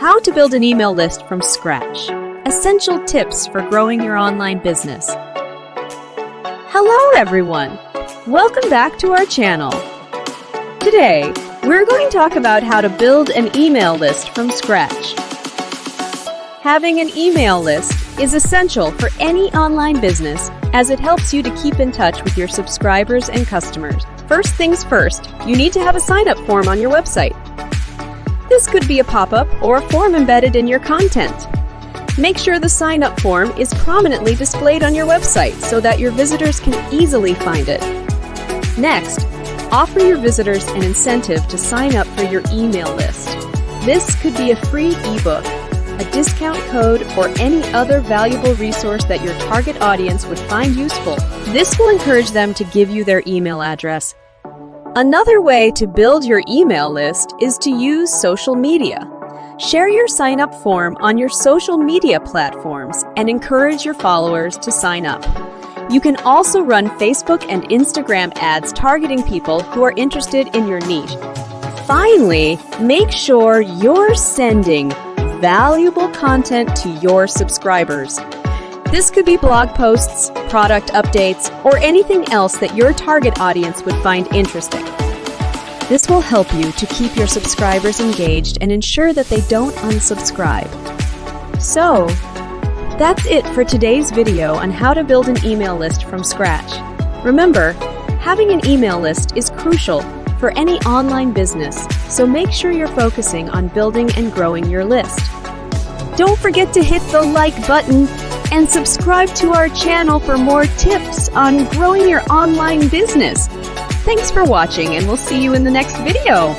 How to build an email list from scratch. Essential tips for growing your online business. Hello everyone! Welcome back to our channel. Today, we're going to talk about how to build an email list from scratch. Having an email list is essential for any online business as it helps you to keep in touch with your subscribers and customers. First things first, you need to have a sign-up form on your website. This could be a pop-up or a form embedded in your content. Make sure the sign-up form is prominently displayed on your website so that your visitors can easily find it. Next, offer your visitors an incentive to sign up for your email list. This could be a free ebook, a discount code, or any other valuable resource that your target audience would find useful. This will encourage them to give you their email address. Another way to build your email list is to use social media. Share your sign-up form on your social media platforms and encourage your followers to sign up. You can also run Facebook and Instagram ads targeting people who are interested in your niche. Finally, make sure you're sending valuable content to your subscribers. This could be blog posts, product updates, or anything else that your target audience would find interesting. This will help you to keep your subscribers engaged and ensure that they don't unsubscribe. So, that's it for today's video on how to build an email list from scratch. Remember, having an email list is crucial for any online business, so make sure you're focusing on building and growing your list. Don't forget to hit the like button and subscribe to our channel for more tips on growing your online business. Thanks for watching, and we'll see you in the next video.